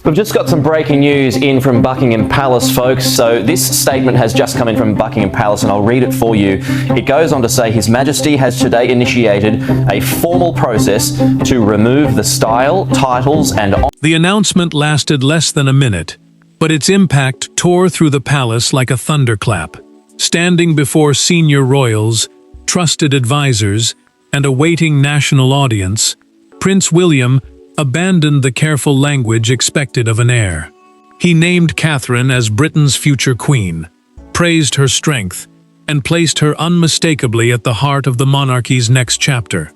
We've just got some breaking news in from Buckingham Palace, folks. So this statement has just come in from Buckingham Palace, and I'll read it for you. It goes on to say, His Majesty has today initiated a formal process to remove the style, titles, and... The announcement lasted less than a minute, but its impact tore through the palace like a thunderclap. Standing before senior royals, trusted advisors, and a waiting national audience, Prince William abandoned the careful language expected of an heir. He named Catherine as Britain's future queen, praised her strength, and placed her unmistakably at the heart of the monarchy's next chapter.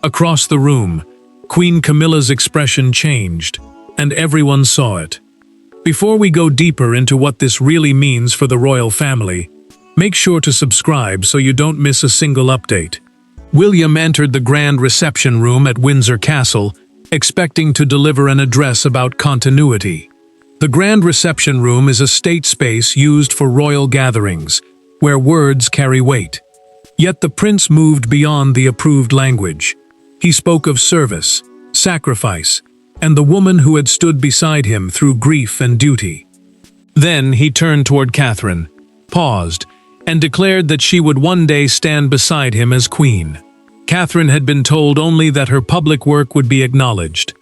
Across the room, Queen Camilla's expression changed, and everyone saw it. Before we go deeper into what this really means for the royal family, make sure to subscribe so you don't miss a single update. William entered the grand reception room at Windsor Castle, expecting to deliver an address about continuity. The grand reception room is a state space used for royal gatherings, where words carry weight. Yet the prince moved beyond the approved language. He spoke of service, sacrifice, and the woman who had stood beside him through grief and duty. Then he turned toward Catherine, paused, and declared that she would one day stand beside him as queen. Catherine had been told only that her public work would be acknowledged.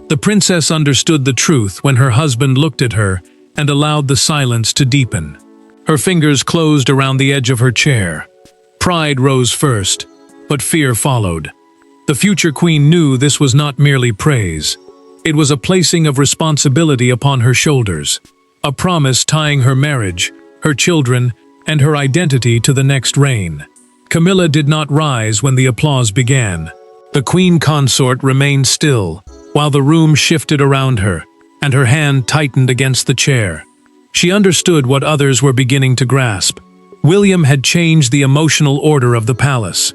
The princess understood the truth when her husband looked at her and allowed the silence to deepen. Her fingers closed around the edge of her chair. Pride rose first, but fear followed. The future queen knew this was not merely praise. It was a placing of responsibility upon her shoulders, a promise tying her marriage, her children, and her identity to the next reign. Camilla did not rise when the applause began. The queen consort remained still, while the room shifted around her, and her hand tightened against the chair. She understood what others were beginning to grasp. William had changed the emotional order of the palace.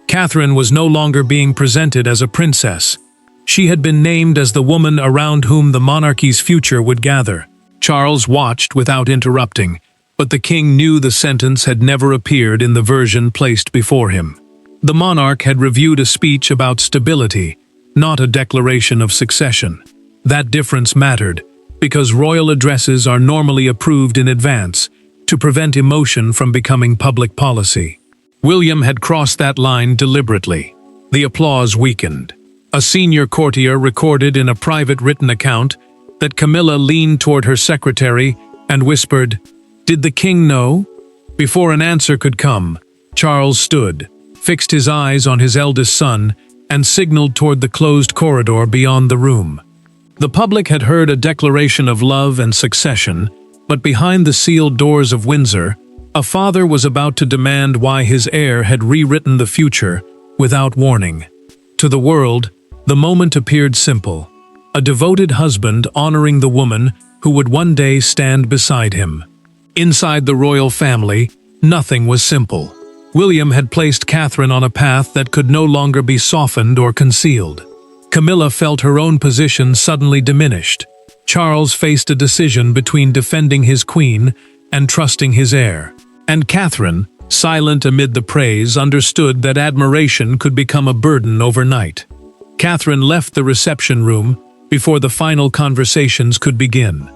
Catherine was no longer being presented as a princess. She had been named as the woman around whom the monarchy's future would gather. Charles watched without interrupting, but the king knew the sentence had never appeared in the version placed before him. The monarch had reviewed a speech about stability, not a declaration of succession. That difference mattered, because royal addresses are normally approved in advance to prevent emotion from becoming public policy. William had crossed that line deliberately. The applause weakened. A senior courtier recorded in a private written account that Camilla leaned toward her secretary and whispered, "Did the king know?" Before an answer could come, Charles stood, fixed his eyes on his eldest son, and signaled toward the closed corridor beyond the room. The public had heard a declaration of love and succession, but behind the sealed doors of Windsor, a father was about to demand why his heir had rewritten the future without warning. To the world, the moment appeared simple: a devoted husband honoring the woman who would one day stand beside him. Inside the royal family, nothing was simple. William had placed Catherine on a path that could no longer be softened or concealed. Camilla felt her own position suddenly diminished. Charles faced a decision between defending his queen and trusting his heir. And Catherine, silent amid the praise, understood that admiration could become a burden overnight. Catherine left the reception room before the final conversations could begin.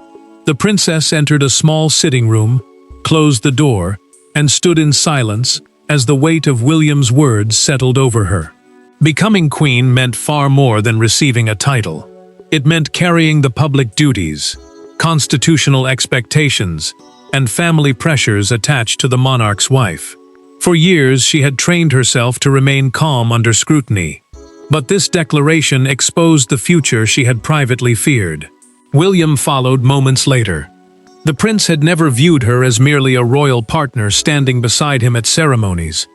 The princess entered a small sitting room, closed the door, and stood in silence as the weight of William's words settled over her. Becoming queen meant far more than receiving a title. It meant carrying the public duties, constitutional expectations, and family pressures attached to the monarch's wife. For years, she had trained herself to remain calm under scrutiny. But this declaration exposed the future she had privately feared. William followed moments later. The prince had never viewed her as merely a royal partner standing beside him at ceremonies.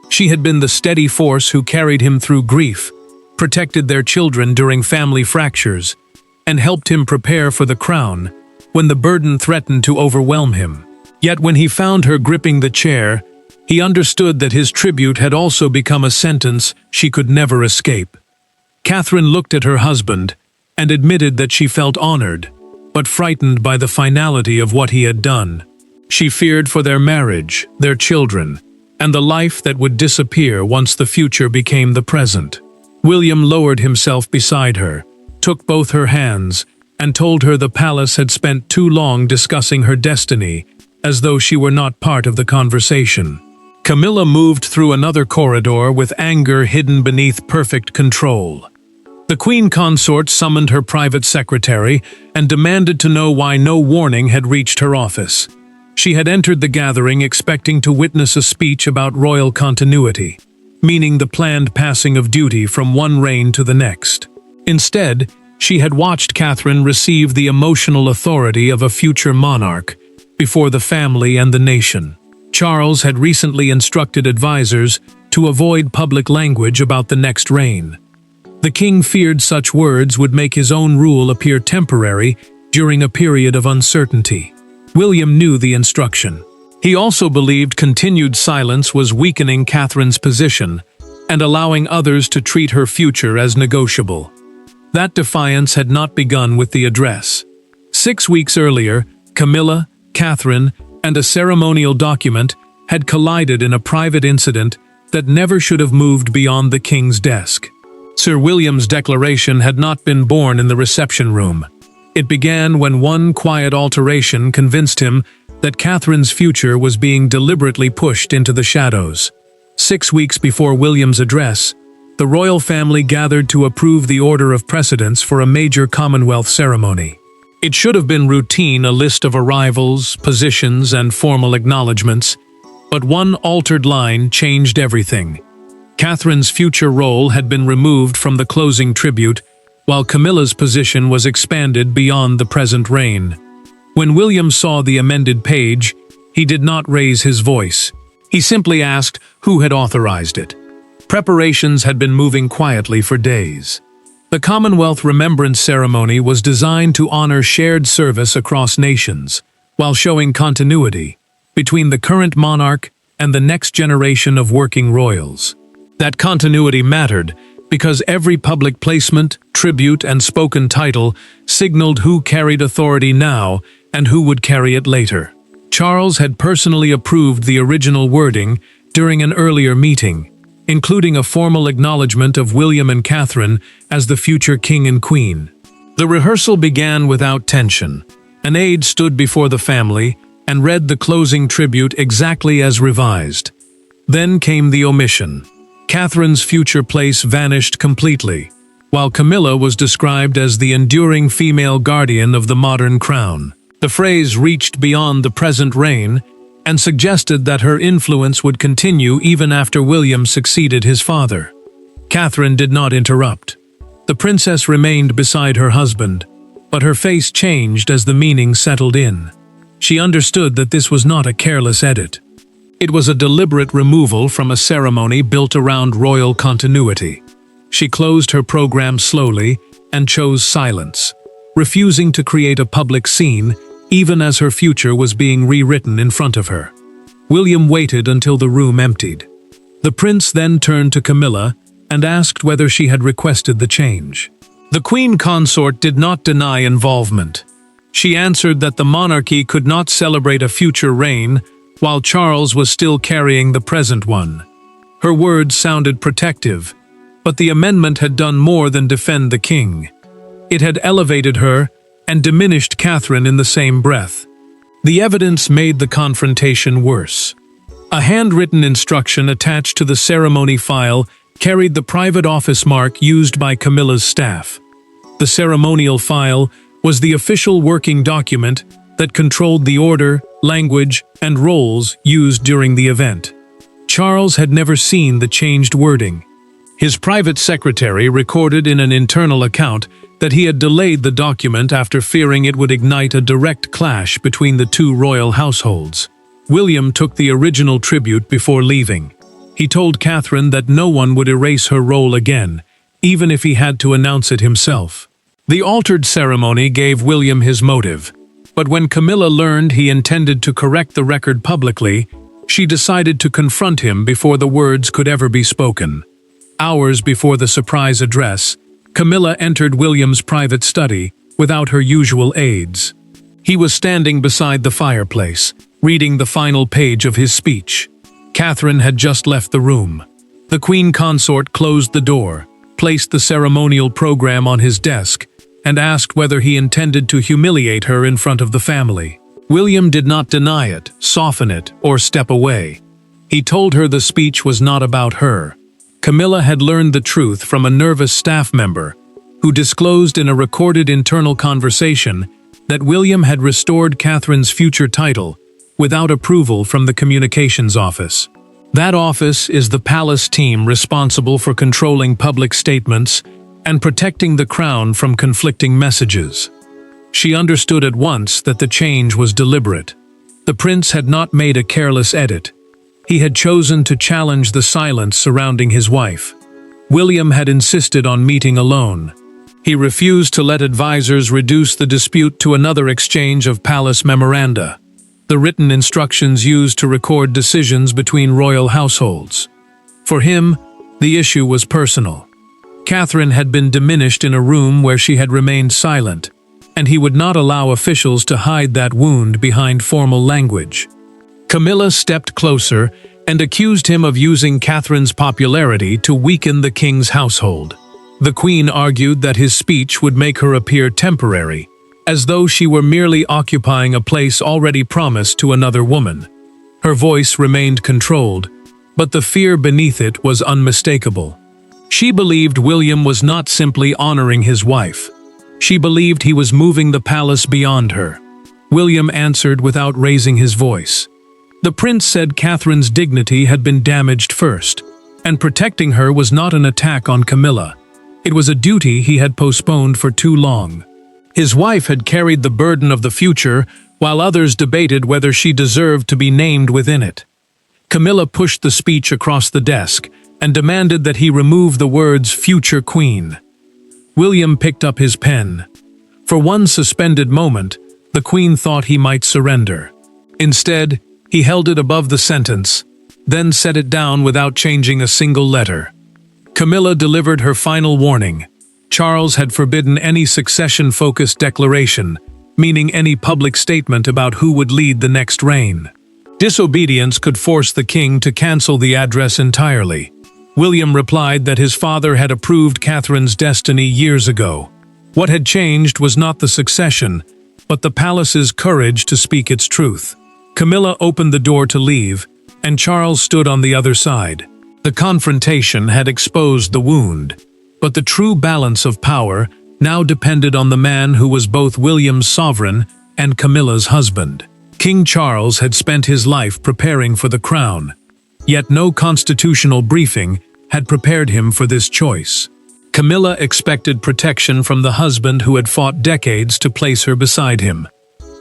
She had been the steady force who carried him through grief, protected their children during family fractures, and helped him prepare for the crown when the burden threatened to overwhelm him. Yet when he found her gripping the chair, he understood that his tribute had also become a sentence she could never escape. Catherine looked at her husband and admitted that she felt honored, but frightened by the finality of what he had done. She feared for their marriage, their children, and the life that would disappear once the future became the present. William lowered himself beside her, took both her hands, and told her the palace had spent too long discussing her destiny, as though she were not part of the conversation. Camilla moved through another corridor with anger hidden beneath perfect control. The queen consort summoned her private secretary and demanded to know why no warning had reached her office. She had entered the gathering expecting to witness a speech about royal continuity, meaning the planned passing of duty from one reign to the next. Instead, she had watched Catherine receive the emotional authority of a future monarch before the family and the nation. Charles had recently instructed advisors to avoid public language about the next reign. The king feared such words would make his own rule appear temporary during a period of uncertainty. William knew the instruction. He also believed continued silence was weakening Catherine's position and allowing others to treat her future as negotiable. That defiance had not begun with the address. 6 weeks earlier, Camilla, Catherine, and a ceremonial document had collided in a private incident that never should have moved beyond the king's desk. Sir William's declaration had not been born in the reception room. It began when one quiet alteration convinced him that Catherine's future was being deliberately pushed into the shadows. 6 weeks before William's address, the royal family gathered to approve the order of precedence for a major Commonwealth ceremony. It should have been routine, a list of arrivals, positions, and formal acknowledgements, but one altered line changed everything. Catherine's future role had been removed from the closing tribute, while Camilla's position was expanded beyond the present reign. When William saw the amended page, he did not raise his voice. He simply asked who had authorized it. Preparations had been moving quietly for days. The Commonwealth Remembrance Ceremony was designed to honor shared service across nations, while showing continuity between the current monarch and the next generation of working royals. That continuity mattered because every public placement, tribute, and spoken title signaled who carried authority now and who would carry it later. Charles had personally approved the original wording during an earlier meeting, including a formal acknowledgement of William and Catherine as the future king and queen. The rehearsal began without tension. An aide stood before the family and read the closing tribute exactly as revised. Then came the omission. Catherine's future place vanished completely, while Camilla was described as the enduring female guardian of the modern crown. The phrase reached beyond the present reign and suggested that her influence would continue even after William succeeded his father. Catherine did not interrupt. The princess remained beside her husband, but her face changed as the meaning settled in. She understood that this was not a careless edit. It was a deliberate removal from a ceremony built around royal continuity. She closed her program slowly and chose silence, refusing to create a public scene even as her future was being rewritten in front of her. William waited until the room emptied. The prince then turned to Camilla and asked whether she had requested the change. The queen consort did not deny involvement. She answered that the monarchy could not celebrate a future reign while Charles was still carrying the present one. Her words sounded protective, but the amendment had done more than defend the king. It had elevated her and diminished Catherine in the same breath. The evidence made the confrontation worse. A handwritten instruction attached to the ceremony file carried the private office mark used by Camilla's staff. The ceremonial file was the official working document that controlled the order, language, and roles used during the event. Charles had never seen the changed wording. His private secretary recorded in an internal account that he had delayed the document after fearing it would ignite a direct clash between the two royal households. William took the original tribute before leaving. He told Catherine that no one would erase her role again, even if he had to announce it himself. The altered ceremony gave William his motive, but when Camilla learned he intended to correct the record publicly, she decided to confront him before the words could ever be spoken. Hours before the surprise address, Camilla entered William's private study without her usual aides. He was standing beside the fireplace, reading the final page of his speech. Catherine had just left the room. The queen consort closed the door, placed the ceremonial program on his desk, and asked whether he intended to humiliate her in front of the family. William did not deny it, soften it, or step away. He told her the speech was not about her. Camilla had learned the truth from a nervous staff member who disclosed in a recorded internal conversation that William had restored Catherine's future title without approval from the communications office. That office is the palace team responsible for controlling public statements and protecting the crown from conflicting messages. She understood at once that the change was deliberate. The prince had not made a careless edit. He had chosen to challenge the silence surrounding his wife. William had insisted on meeting alone. He refused to let advisors reduce the dispute to another exchange of palace memoranda, the written instructions used to record decisions between royal households. For him, the issue was personal. Catherine had been diminished in a room where she had remained silent, and he would not allow officials to hide that wound behind formal language. Camilla stepped closer and accused him of using Catherine's popularity to weaken the king's household. The queen argued that his speech would make her appear temporary, as though she were merely occupying a place already promised to another woman. Her voice remained controlled, but the fear beneath it was unmistakable. She believed William was not simply honoring his wife. She believed he was moving the palace beyond her. William answered without raising his voice. The prince said Catherine's dignity had been damaged first, and protecting her was not an attack on Camilla. It was a duty he had postponed for too long. His wife had carried the burden of the future, while others debated whether she deserved to be named within it. Camilla pushed the speech across the desk and demanded that he remove the words "future queen." William picked up his pen. For one suspended moment, the queen thought he might surrender. Instead, he held it above the sentence, then set it down without changing a single letter. Camilla delivered her final warning. Charles had forbidden any succession-focused declaration, meaning any public statement about who would lead the next reign. Disobedience could force the king to cancel the address entirely. William replied that his father had approved Catherine's destiny years ago. What had changed was not the succession, but the palace's courage to speak its truth. Camilla opened the door to leave, and Charles stood on the other side. The confrontation had exposed the wound, but the true balance of power now depended on the man who was both William's sovereign and Camilla's husband. King Charles had spent his life preparing for the crown, yet no constitutional briefing had prepared him for this choice. Camilla expected protection from the husband who had fought decades to place her beside him.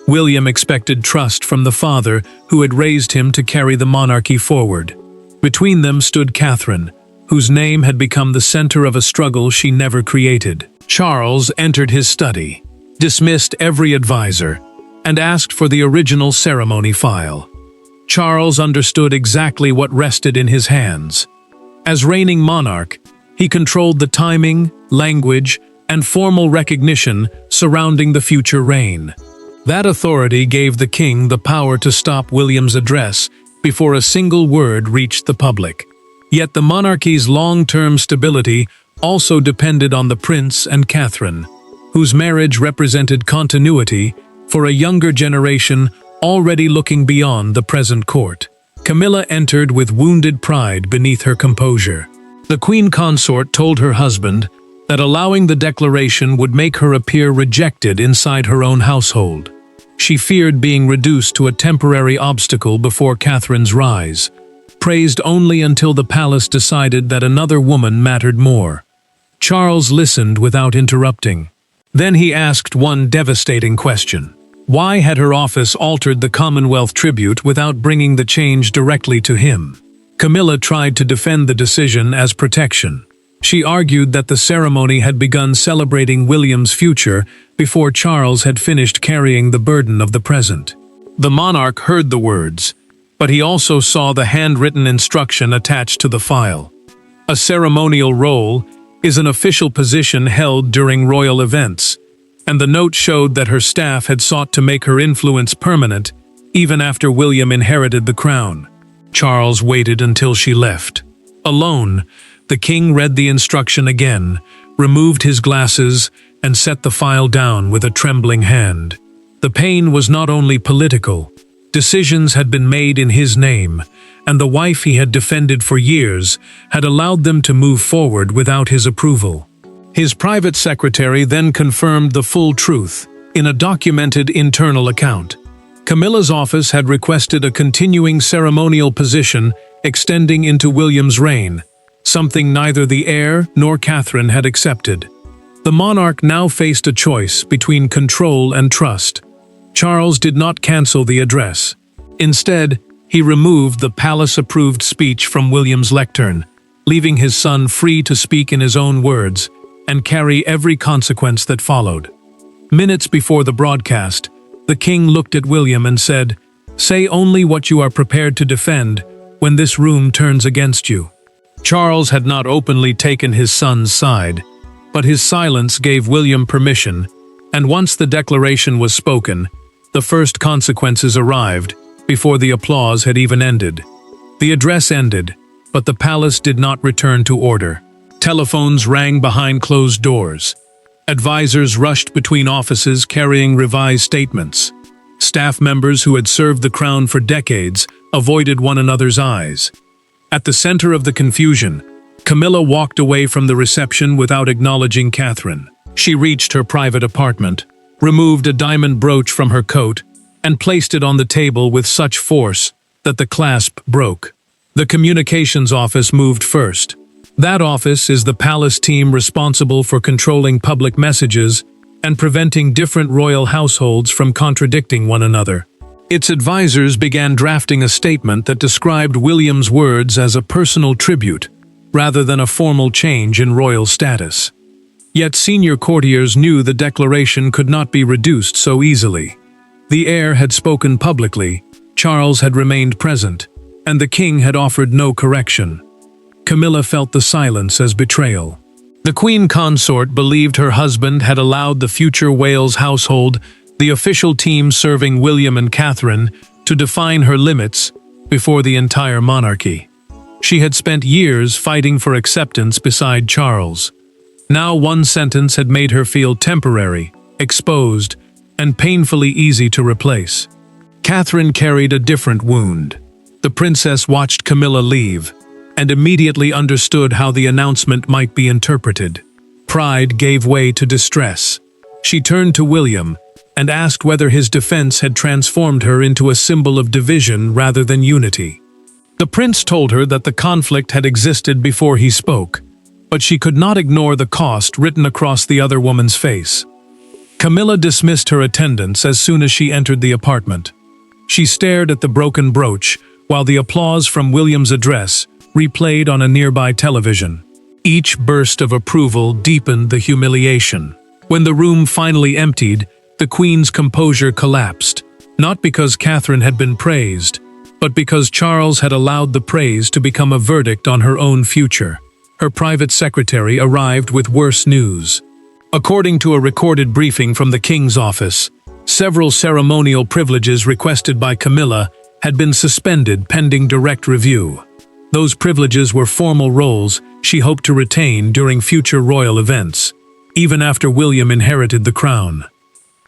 William expected trust from the father who had raised him to carry the monarchy forward. Between them stood Catherine, whose name had become the center of a struggle she never created. Charles entered his study, dismissed every advisor, and asked for the original ceremony file. Charles understood exactly what rested in his hands. As reigning monarch, he controlled the timing, language, and formal recognition surrounding the future reign. That authority gave the king the power to stop William's address before a single word reached the public. Yet the monarchy's long-term stability also depended on the prince and Catherine, whose marriage represented continuity for a younger generation already looking beyond the present court. Camilla entered with wounded pride beneath her composure. The queen consort told her husband that allowing the declaration would make her appear rejected inside her own household. She feared being reduced to a temporary obstacle before Catherine's rise, praised only until the palace decided that another woman mattered more. Charles listened without interrupting. Then he asked one devastating question. Why had her office altered the Commonwealth tribute without bringing the change directly to him? Camilla tried to defend the decision as protection. She argued that the ceremony had begun celebrating William's future before Charles had finished carrying the burden of the present. The monarch heard the words, but he also saw the handwritten instruction attached to the file. A ceremonial role is an official position held during royal events, and the note showed that her staff had sought to make her influence permanent even after William inherited the crown. Charles waited until she left. Alone, the king read the instruction again, removed his glasses, and set the file down with a trembling hand. The pain was not only political. Decisions had been made in his name, and the wife he had defended for years had allowed them to move forward without his approval. His private secretary then confirmed the full truth in a documented internal account. Camilla's office had requested a continuing ceremonial position extending into William's reign, something neither the heir nor Catherine had accepted. The monarch now faced a choice between control and trust. Charles did not cancel the address. Instead, he removed the palace-approved speech from William's lectern, leaving his son free to speak in his own words and carry every consequence that followed. Minutes before the broadcast, the king looked at William and said, "Say only what you are prepared to defend when this room turns against you." Charles had not openly taken his son's side, but his silence gave William permission, and once the declaration was spoken, the first consequences arrived before the applause had even ended. The address ended, but the palace did not return to order. Telephones rang behind closed doors. Advisors rushed between offices carrying revised statements. Staff members who had served the crown for decades avoided one another's eyes. At the center of the confusion, Camilla walked away from the reception without acknowledging Catherine. She reached her private apartment, removed a diamond brooch from her coat, and placed it on the table with such force that the clasp broke. The communications office moved first. That office is the palace team responsible for controlling public messages and preventing different royal households from contradicting one another. Its advisors began drafting a statement that described William's words as a personal tribute, rather than a formal change in royal status. Yet senior courtiers knew the declaration could not be reduced so easily. The heir had spoken publicly, Charles had remained present, and the king had offered no correction. Camilla felt the silence as betrayal. The queen consort believed her husband had allowed the future Wales household, the official team serving William and Catherine, to define her limits before the entire monarchy. She had spent years fighting for acceptance beside Charles. Now one sentence had made her feel temporary, exposed, and painfully easy to replace. Catherine carried a different wound. The princess watched Camilla leave, and immediately understood how the announcement might be interpreted. Pride gave way to distress. She turned to William and asked whether his defense had transformed her into a symbol of division rather than unity. The prince told her that the conflict had existed before he spoke, but she could not ignore the cost written across the other woman's face. Camilla dismissed her attendants as soon as she entered the apartment. She stared at the broken brooch while the applause from William's address replayed on a nearby television. Each burst of approval deepened the humiliation. When the room finally emptied, the Queen's composure collapsed, not because Catherine had been praised, but because Charles had allowed the praise to become a verdict on her own future. Her private secretary arrived with worse news. According to a recorded briefing from the King's office, several ceremonial privileges requested by Camilla had been suspended pending direct review. Those privileges were formal roles she hoped to retain during future royal events, even after William inherited the crown.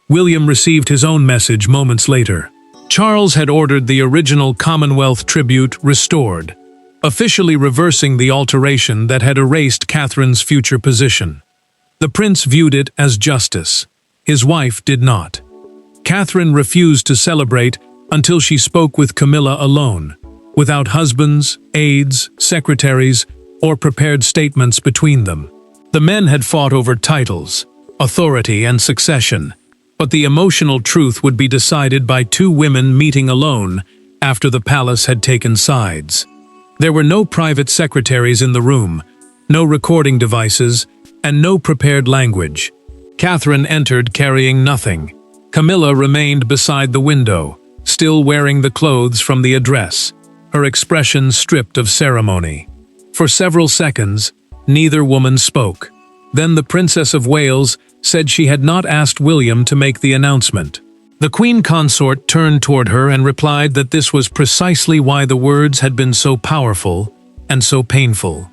William received his own message moments later. Charles had ordered the original Commonwealth tribute restored, officially reversing the alteration that had erased Catherine's future position. The prince viewed it as justice. His wife did not. Catherine refused to celebrate until she spoke with Camilla alone, without husbands, aides, secretaries, or prepared statements between them. The men had fought over titles, authority, and succession, but the emotional truth would be decided by two women meeting alone after the palace had taken sides. There were no private secretaries in the room, no recording devices, and no prepared language. Catherine entered carrying nothing. Camilla remained beside the window, still wearing the clothes from the address, her expression stripped of ceremony. For several seconds, neither woman spoke. Then the Princess of Wales said she had not asked William to make the announcement. The Queen Consort turned toward her and replied that this was precisely why the words had been so powerful and so painful.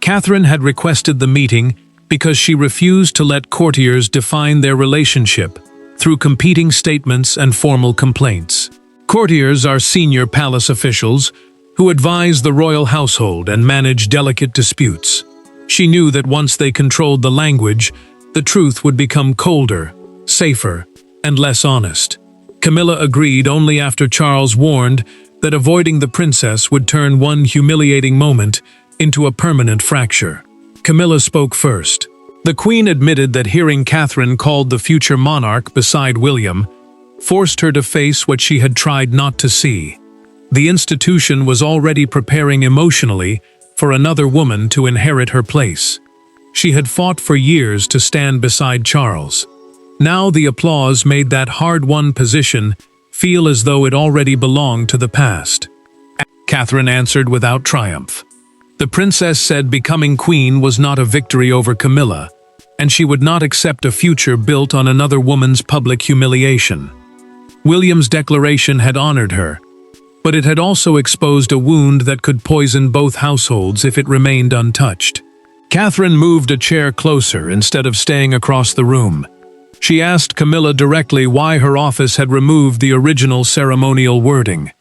Catherine had requested the meeting because she refused to let courtiers define their relationship through competing statements and formal complaints. Courtiers are senior palace officials who advise the royal household and manage delicate disputes. She knew that once they controlled the language, the truth would become colder, safer, and less honest. Camilla agreed only after Charles warned that avoiding the princess would turn one humiliating moment into a permanent fracture. Camilla spoke first. The Queen admitted that hearing Catherine called the future monarch beside William forced her to face what she had tried not to see. The institution was already preparing emotionally for another woman to inherit her place. She had fought for years to stand beside Charles. Now the applause made that hard-won position feel as though it already belonged to the past. Catherine answered without triumph. The princess said becoming queen was not a victory over Camilla, and she would not accept a future built on another woman's public humiliation. William's declaration had honored her, but it had also exposed a wound that could poison both households if it remained untouched. Catherine moved a chair closer instead of staying across the room. She asked Camilla directly why her office had removed the original ceremonial wording.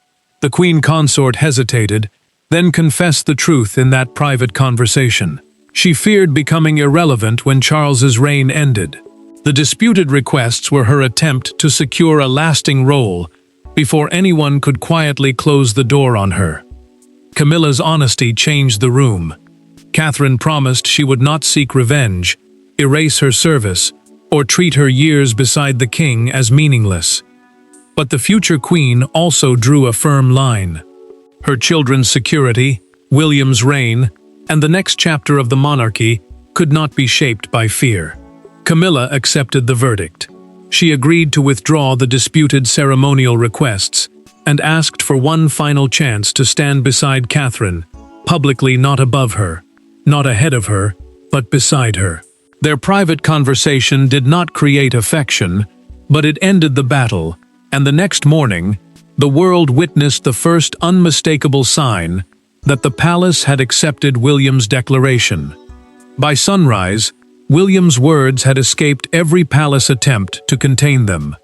The queen consort hesitated, then confessed the truth in that private conversation. She feared becoming irrelevant when Charles's reign ended. The disputed requests were her attempt to secure a lasting role before anyone could quietly close the door on her. Camilla's honesty changed the room. Catherine promised she would not seek revenge, erase her service, or treat her years beside the king as meaningless. But the future queen also drew a firm line. Her children's security, William's reign, and the next chapter of the monarchy could not be shaped by fear. Camilla accepted the verdict. She agreed to withdraw the disputed ceremonial requests and asked for one final chance to stand beside Catherine, publicly not above her, not ahead of her, but beside her. Their private conversation did not create affection, but it ended the battle, and the next morning, the world witnessed the first unmistakable sign that the palace had accepted William's declaration. By sunrise, William's words had escaped every palace attempt to contain them.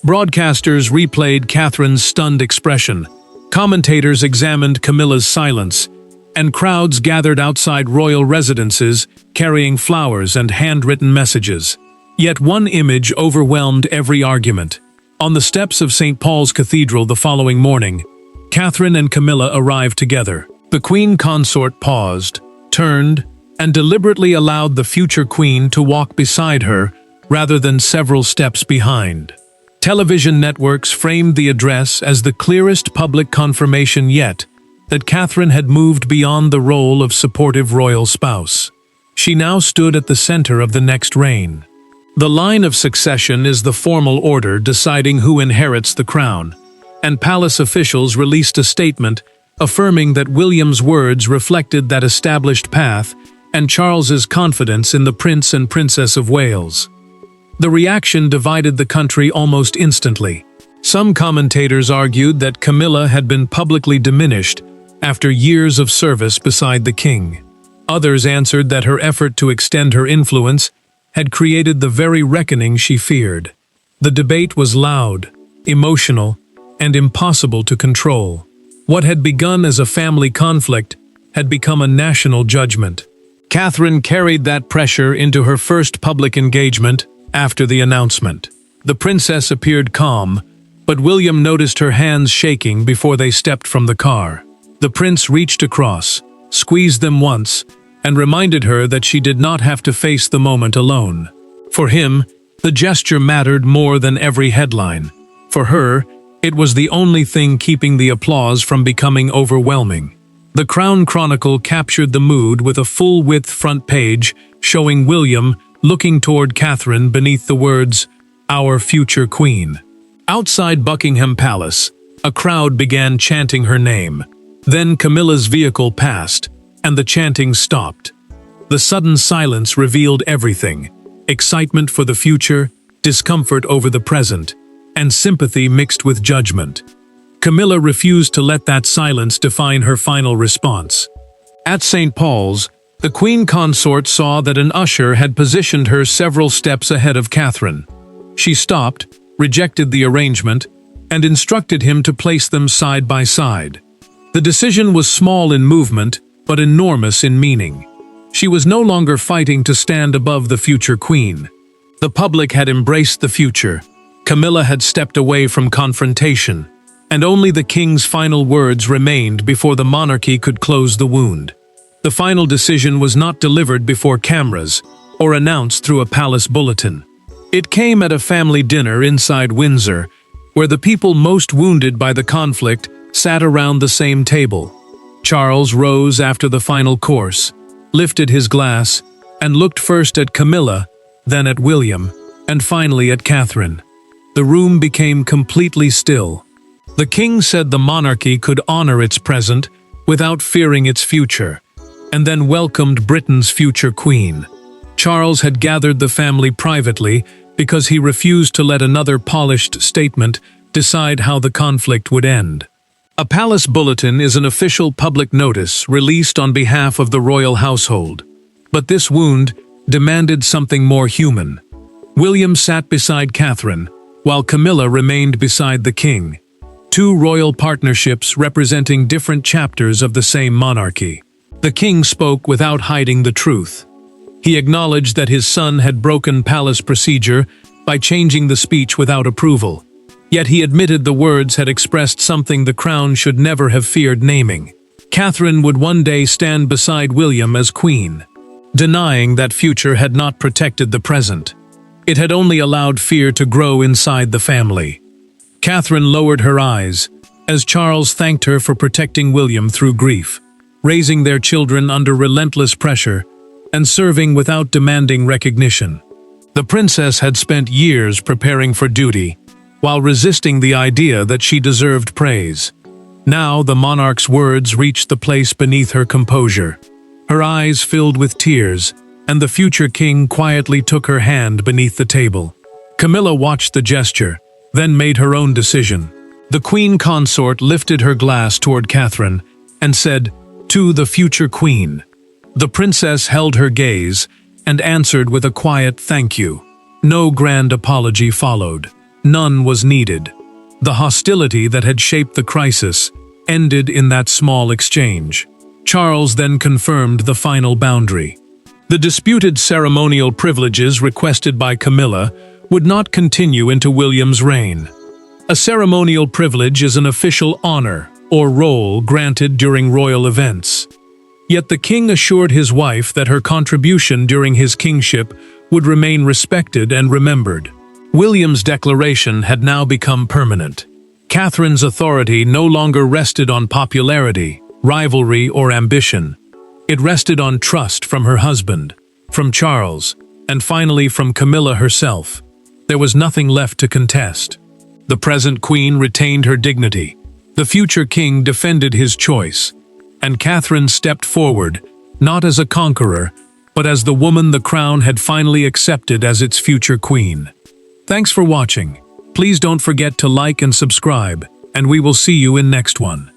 Broadcasters replayed Catherine's stunned expression, commentators examined Camilla's silence, and crowds gathered outside royal residences carrying flowers and handwritten messages. Yet one image overwhelmed every argument. On the steps of St. Paul's Cathedral the following morning, Catherine and Camilla arrived together. The queen consort paused, turned, and deliberately allowed the future queen to walk beside her rather than several steps behind. Television networks framed the address as the clearest public confirmation yet that Catherine had moved beyond the role of supportive royal spouse. She now stood at the center of the next reign. The line of succession is the formal order deciding who inherits the crown, and palace officials released a statement affirming that William's words reflected that established path and Charles's confidence in the Prince and Princess of Wales. The reaction divided the country almost instantly. Some commentators argued that Camilla had been publicly diminished after years of service beside the king. Others answered that her effort to extend her influence had created the very reckoning she feared. The debate was loud, emotional, and impossible to control. What had begun as a family conflict had become a national judgment. Catherine carried that pressure into her first public engagement after the announcement. The princess appeared calm, but William noticed her hands shaking before they stepped from the car. The prince reached across, squeezed them once, and reminded her that she did not have to face the moment alone. For him, the gesture mattered more than every headline. For her, it was the only thing keeping the applause from becoming overwhelming. The Crown Chronicle captured the mood with a full-width front page showing William looking toward Catherine beneath the words, "Our future queen." Outside Buckingham Palace, a crowd began chanting her name. Then Camilla's vehicle passed, and the chanting stopped. The sudden silence revealed everything: excitement for the future, discomfort over the present, and sympathy mixed with judgment. Camilla refused to let that silence define her final response. At St. Paul's, The queen consort saw that an usher had positioned her several steps ahead of Catherine. She stopped, rejected the arrangement, and instructed him to place them side by side. The decision was small in movement, but enormous in meaning. She was no longer fighting to stand above the future queen. The public had embraced the future. Camilla had stepped away from confrontation, and only the king's final words remained before the monarchy could close the wound. The final decision was not delivered before cameras or announced through a palace bulletin. It came at a family dinner inside Windsor, where the people most wounded by the conflict sat around the same table. Charles rose after the final course, lifted his glass, and looked first at Camilla, then at William, and finally at Catherine. The room became completely still. The king said the monarchy could honor its present without fearing its future, and then welcomed Britain's future queen. Charles had gathered the family privately because he refused to let another polished statement decide how the conflict would end. A palace bulletin is an official public notice released on behalf of the royal household. But this wound demanded something more human. William sat beside Catherine, while Camilla remained beside the king. Two royal partnerships representing different chapters of the same monarchy. The king spoke without hiding the truth. He acknowledged that his son had broken palace procedure by changing the speech without approval. Yet he admitted the words had expressed something the crown should never have feared naming. Catherine would one day stand beside William as queen, denying that future had not protected the present. It had only allowed fear to grow inside the family. Catherine lowered her eyes as Charles thanked her for protecting William through grief, raising their children under relentless pressure, and serving without demanding recognition. The princess had spent years preparing for duty, while resisting the idea that she deserved praise. Now the monarch's words reached the place beneath her composure. Her eyes filled with tears, and the future king quietly took her hand beneath the table. Camilla watched the gesture, then made her own decision. The queen consort lifted her glass toward Catherine and said, "To the future queen." The princess held her gaze and answered with a quiet thank you. No grand apology followed. None was needed. The hostility that had shaped the crisis ended in that small exchange. Charles then confirmed the final boundary. The disputed ceremonial privileges requested by Camilla would not continue into William's reign. A ceremonial privilege is an official honor or role granted during royal events. Yet the king assured his wife that her contribution during his kingship would remain respected and remembered. William's declaration had now become permanent. Catherine's authority no longer rested on popularity, rivalry, or ambition. It rested on trust from her husband, from Charles, and finally from Camilla herself. There was nothing left to contest. The present queen retained her dignity. The future king defended his choice, and Catherine stepped forward, not as a conqueror, but as the woman the crown had finally accepted as its future queen. Thanks for watching. Please don't forget to like and subscribe, and we will see you in next one.